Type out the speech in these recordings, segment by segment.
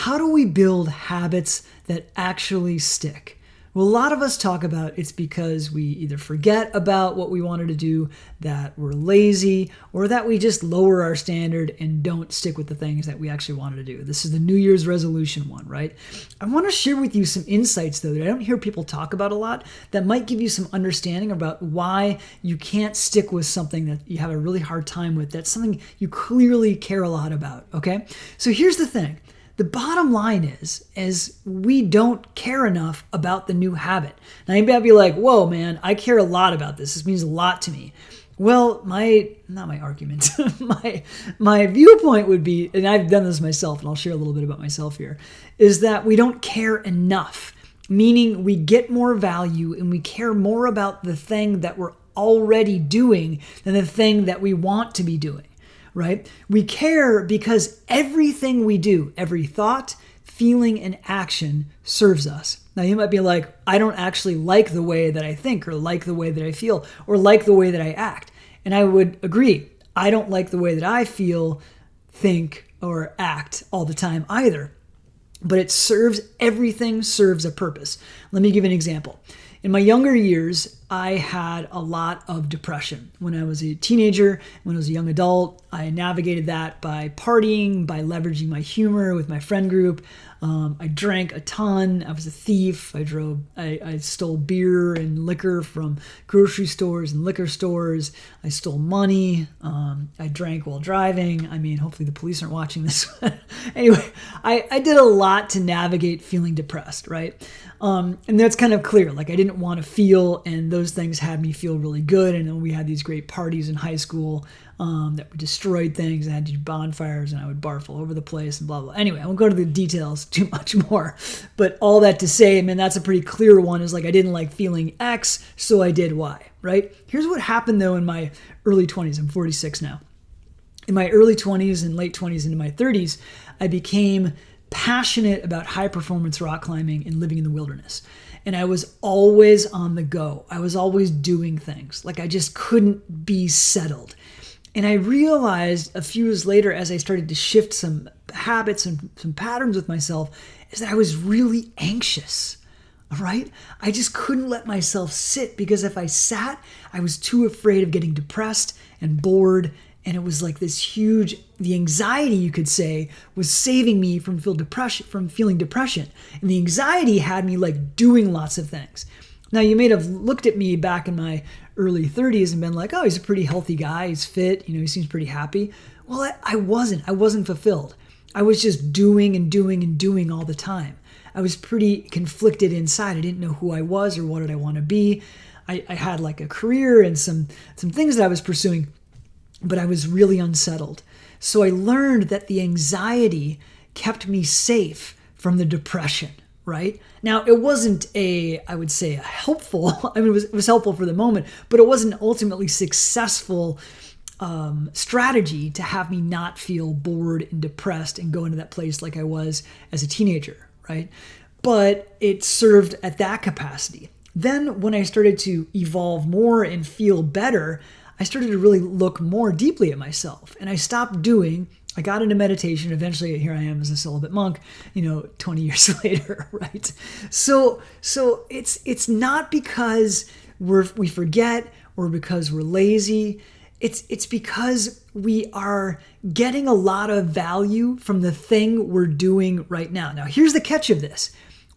how do we build habits that actually stick? Well, a lot of us talk about it's because we either forget about what we wanted to do, that we're lazy, or that we just lower our standard and don't stick with the things that we actually wanted to do. This is the New Year's resolution one, right? I want to share with you some insights, though, that I don't hear people talk about a lot that might give you some understanding about why you can't stick with something that you have a really hard time with. That's something you clearly care a lot about, okay? So here's the thing. The bottom line is we don't care enough about the new habit. Now you might be like, whoa, man, I care a lot about this. This means a lot to me. Well, not my argument, my viewpoint would be, and I've done this myself, and I'll share a little bit about myself here, is that we don't care enough, meaning we get more value and we care more about the thing that we're already doing than the thing that we want to be doing. Right? We care because everything we do, every thought, feeling, and action serves us. Now you might be like, I don't actually like the way that I think or like the way that I feel or like the way that I act. And I would agree. I don't like the way that I feel, think, or act all the time either. But everything serves a purpose. Let me give you an example. In my younger years, I had a lot of depression. When I was a teenager, when I was a young adult, I navigated that by partying, by leveraging my humor with my friend group. I drank a ton. I was a thief. I stole beer and liquor from grocery stores and liquor stores. I stole money. I drank while driving. I mean, hopefully the police aren't watching this. Anyway, I did a lot to navigate feeling depressed, right? And that's kind of clear. Like I didn't want to feel, and those things had me feel really good. And then we had these great parties in high school that we destroyed things and had to do bonfires, and I would barf all over the place and blah, blah. Anyway, I won't go to the details too much more. But all that to say, I mean, that's a pretty clear one, is like I didn't like feeling X, so I did Y, right? Here's what happened, though, in my early 20s. I'm 46 now. In my early 20s and late 20s into my 30s, I became passionate about high-performance rock climbing and living in the wilderness. And I was always on the go. I was always doing things. Like I just couldn't be settled. And I realized a few years later, as I started to shift some habits and some patterns with myself, is that I was really anxious. All right? I just couldn't let myself sit, because if I sat, I was too afraid of getting depressed and bored. And it was like this huge, the anxiety, you could say, was saving me from feeling depression. And the anxiety had me like doing lots of things. Now, you may have looked at me back in my early 30s and been like, oh, he's a pretty healthy guy. He's fit. He seems pretty happy. Well, I wasn't fulfilled. I was just doing and doing and doing all the time. I was pretty conflicted inside. I didn't know who I was or what did I want to be. I had like a career and some things that I was pursuing, but I was really unsettled. So I learned that the anxiety kept me safe from the depression, right? Now, it wasn't I would say a helpful, it was helpful for the moment, but it wasn't ultimately successful strategy to have me not feel bored and depressed and go into that place like I was as a teenager, right? But it served at that capacity. Then when I started to evolve more and feel better, I started to really look more deeply at myself, and I stopped doing. I got into meditation. Eventually, here I am as a celibate monk, 20 years later, right? So it's not because we forget or because we're lazy. It's because we are getting a lot of value from the thing we're doing right now. Now, here's the catch of this.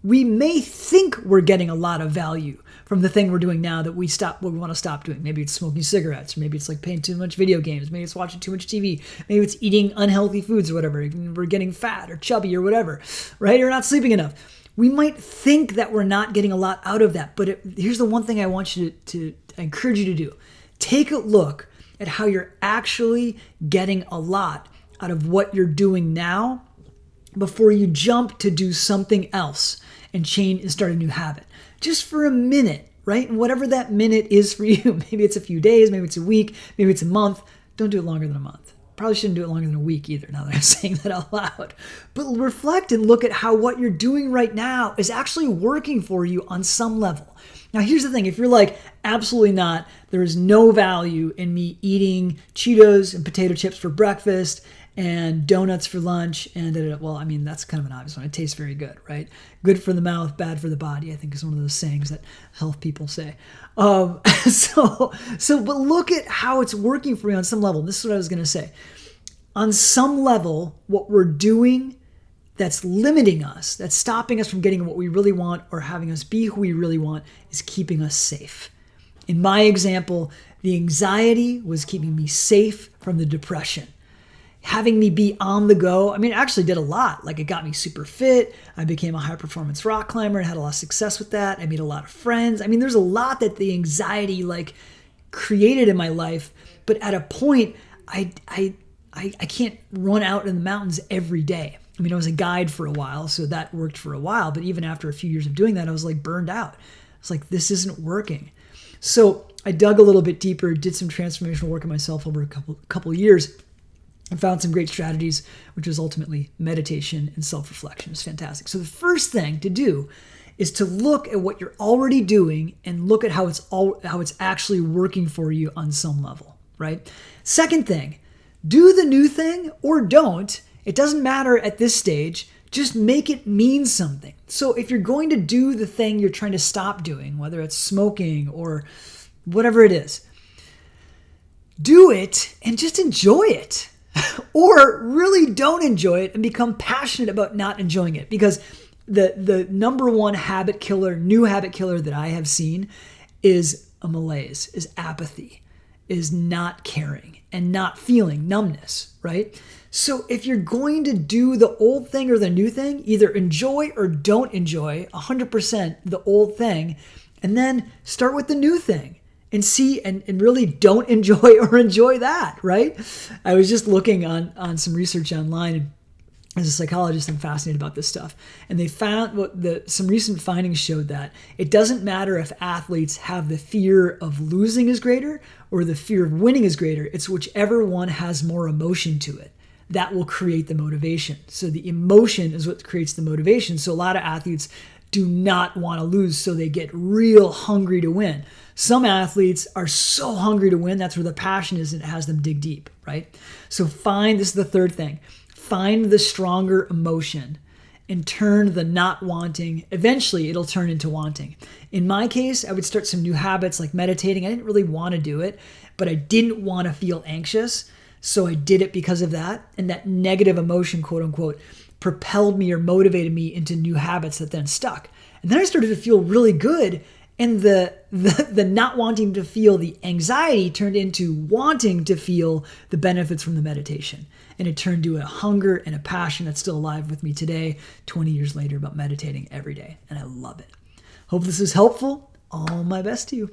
We may think we're getting a lot of value from the thing we're doing now that we want to stop doing. Maybe it's smoking cigarettes, or maybe it's like playing too much video games, maybe it's watching too much TV, maybe it's eating unhealthy foods or whatever, we're getting fat or chubby or whatever, right? Or not sleeping enough. We might think that we're not getting a lot out of that, but here's the one thing I want you I encourage you to do. Take a look at how you're actually getting a lot out of what you're doing now before you jump to do something else and change and start a new habit. Just for a minute, right? And whatever that minute is for you, maybe it's a few days, maybe it's a week, maybe it's a month. Don't do it longer than a month. Probably shouldn't do it longer than a week either, now that I'm saying that out loud. But reflect and look at how what you're doing right now is actually working for you on some level. Now, here's the thing. If you're like, absolutely not, there is no value in me eating Cheetos and potato chips for breakfast and donuts for lunch. And well, I mean, that's kind of an obvious one. It tastes very good, right? Good for the mouth, bad for the body, I think is one of those sayings that health people say. But look at how it's working for me on some level. This is what I was going to say. On some level, what we're doing that's limiting us, that's stopping us from getting what we really want or having us be who we really want, is keeping us safe. In my example, the anxiety was keeping me safe from the depression. Having me be on the go, I mean, it actually did a lot. Like, it got me super fit. I became a high performance rock climber and had a lot of success with that. I made a lot of friends. I mean, there's a lot that the anxiety created in my life. But at a point, I can't run out in the mountains every day. I mean, I was a guide for a while, so that worked for a while. But even after a few years of doing that, I was burned out. I was like, this isn't working. So I dug a little bit deeper, did some transformational work on myself over a couple years, and found some great strategies, which was ultimately meditation and self-reflection. It was fantastic. So the first thing to do is to look at what you're already doing and look at how it's actually working for you on some level, right? Second thing, do the new thing or don't. It doesn't matter at this stage. Just make it mean something. So if you're going to do the thing you're trying to stop doing, whether it's smoking or whatever it is, do it and just enjoy it. Or really don't enjoy it and become passionate about not enjoying it. Because the number one new habit killer that I have seen is a malaise, is apathy, is not caring and not feeling numbness, right? So if you're going to do the old thing or the new thing, either enjoy or don't enjoy 100% the old thing, and then start with the new thing and see and really don't enjoy or enjoy that, right? I was just looking on some research online, and as a psychologist, I'm fascinated about this stuff. And they found some recent findings showed that it doesn't matter if athletes have the fear of losing is greater or the fear of winning is greater. It's whichever one has more emotion to it that will create the motivation. So the emotion is what creates the motivation. So a lot of athletes do not want to lose, so they get real hungry to win. Some athletes are so hungry to win, that's where the passion is, and it has them dig deep, right? So this is the third thing, find the stronger emotion and turn the not wanting, eventually it'll turn into wanting. In my case, I would start some new habits like meditating. I didn't really want to do it, but I didn't want to feel anxious. So I did it because of that. And that negative emotion, quote unquote, propelled me or motivated me into new habits that then stuck. And then I started to feel really good. And the not wanting to feel the anxiety turned into wanting to feel the benefits from the meditation. And it turned to a hunger and a passion that's still alive with me today, 20 years later, about meditating every day. And I love it. Hope this is helpful. All my best to you.